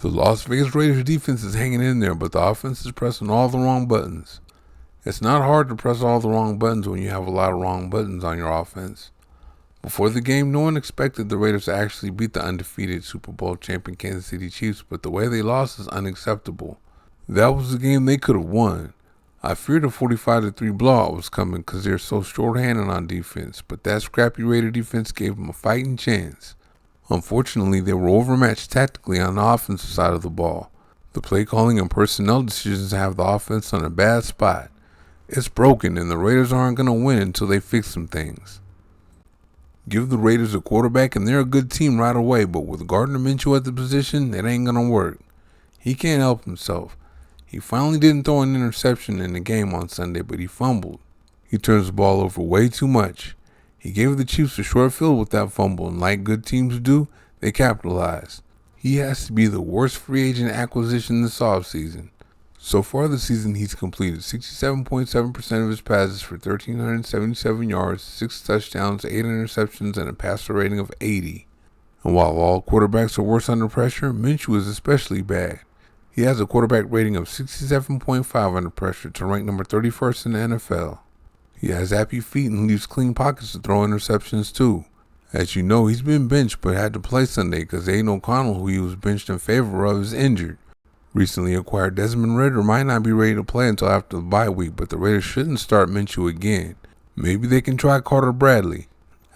The Las Vegas Raiders defense is hanging in there, but the offense is pressing all the wrong buttons. It's not hard to press all the wrong buttons when you have a lot of wrong buttons on your offense. Before the game, no one expected the Raiders to actually beat the undefeated Super Bowl champion Kansas City Chiefs, but the way they lost is unacceptable. That was the game they could have won. I feared a 45-3 blowout was coming because they're so short-handed on defense, but that scrappy Raider defense gave them a fighting chance. Unfortunately, they were overmatched tactically on the offensive side of the ball. The play calling and personnel decisions have the offense on a bad spot. It's broken, and the Raiders aren't going to win until they fix some things. Give the Raiders a quarterback, and they're a good team right away, but with Gardner Minshew at the position, it ain't going to work. He can't help himself. He finally didn't throw an interception in the game on Sunday, but he fumbled. He turns the ball over way too much. He gave the Chiefs a short field with that fumble, and like good teams do, they capitalized. He has to be the worst free agent acquisition this offseason. So far this season, he's completed 67.7% of his passes for 1,377 yards, 6 touchdowns, 8 interceptions, and a passer rating of 80. And while all quarterbacks are worse under pressure, Minshew is especially bad. He has a quarterback rating of 67.5 under pressure to rank number 31st in the NFL. He has happy feet and leaves clean pockets to throw interceptions too. As you know, he's been benched but had to play Sunday because Aiden O'Connell, who he was benched in favor of, is injured. Recently acquired Desmond Ridder might not be ready to play until after the bye week, but the Raiders shouldn't start Minshew again. Maybe they can try Carter Bradley.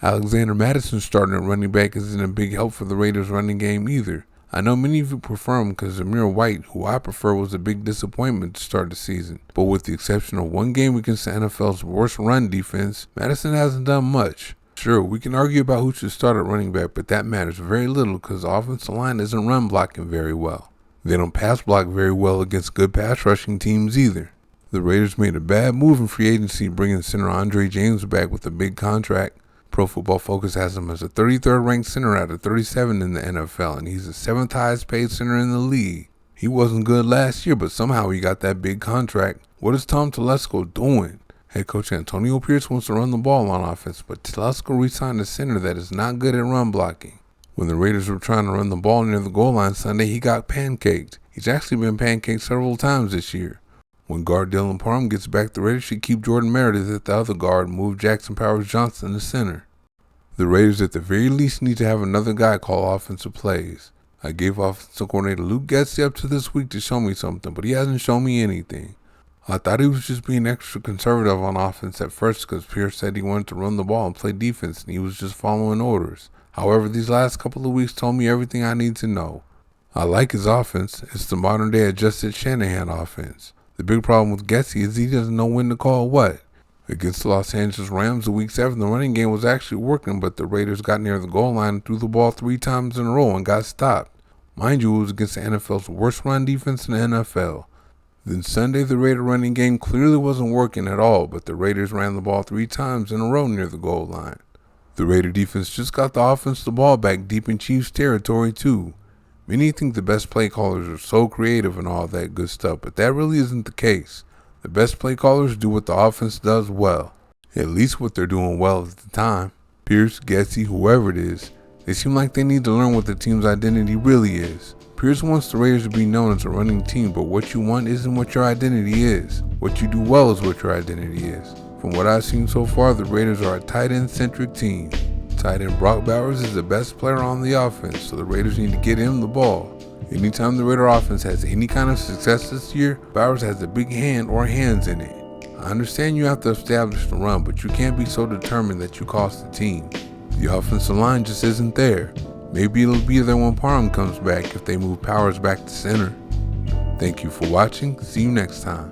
Alexander Mattison starting at running back isn't a big help for the Raiders running game either. I know many of you prefer him because Zamir White, who I prefer, was a big disappointment to start the season. But with the exception of one game against the NFL's worst run defense, Mattison hasn't done much. Sure, we can argue about who should start at running back, but that matters very little because the offensive line isn't run blocking very well. They don't pass block very well against good pass rushing teams either. The Raiders made a bad move in free agency bringing center Andre James back with a big contract. Pro Football Focus has him as a 33rd ranked center out of 37 in the NFL, and he's the 7th highest paid center in the league. He wasn't good last year, but somehow he got that big contract. What is Tom Telesco doing? Head coach Antonio Pierce wants to run the ball on offense, but Telesco re-signed a center that is not good at run blocking. When the Raiders were trying to run the ball near the goal line Sunday, he got pancaked. He's actually been pancaked several times this year. When guard Dylan Parham gets back, the Raiders should keep Jordan Meredith at the other guard and move Jackson Powers Johnson to center. The Raiders at the very least need to have another guy call offensive plays. I gave offensive coordinator Luke Getsy up to this week to show me something, but he hasn't shown me anything. I thought he was just being extra conservative on offense at first because Pierce said he wanted to run the ball and play defense and he was just following orders. However, these last couple of weeks told me everything I need to know. I like his offense. It's the modern day adjusted Shanahan offense. The big problem with Getsy is he doesn't know when to call what. Against the Los Angeles Rams in Week 7, the running game was actually working, but the Raiders got near the goal line and threw the ball 3 times in a row and got stopped. Mind you, it was against the NFL's worst run defense in the NFL. Then Sunday, the Raider running game clearly wasn't working at all, but the Raiders ran the ball 3 times in a row near the goal line. The Raider defense just got the offense the ball back deep in Chiefs territory too. Many think the best play callers are so creative and all that good stuff, but that really isn't the case. The best play callers do what the offense does well. At least what they're doing well at the time. Pierce, Getsy, whoever it is, they seem like they need to learn what the team's identity really is. Pierce wants the Raiders to be known as a running team, but what you want isn't what your identity is. What you do well is what your identity is. From what I've seen so far, the Raiders are a tight end-centric team. Tight end Brock Bowers is the best player on the offense, so the Raiders need to get him the ball. Anytime the Raider offense has any kind of success this year, Bowers has a big hand or hands in it. I understand you have to establish the run, but you can't be so determined that you cost the team. The offensive line just isn't there. Maybe it'll be there when Parham comes back if they move Powers back to center. Thank you for watching. See you next time.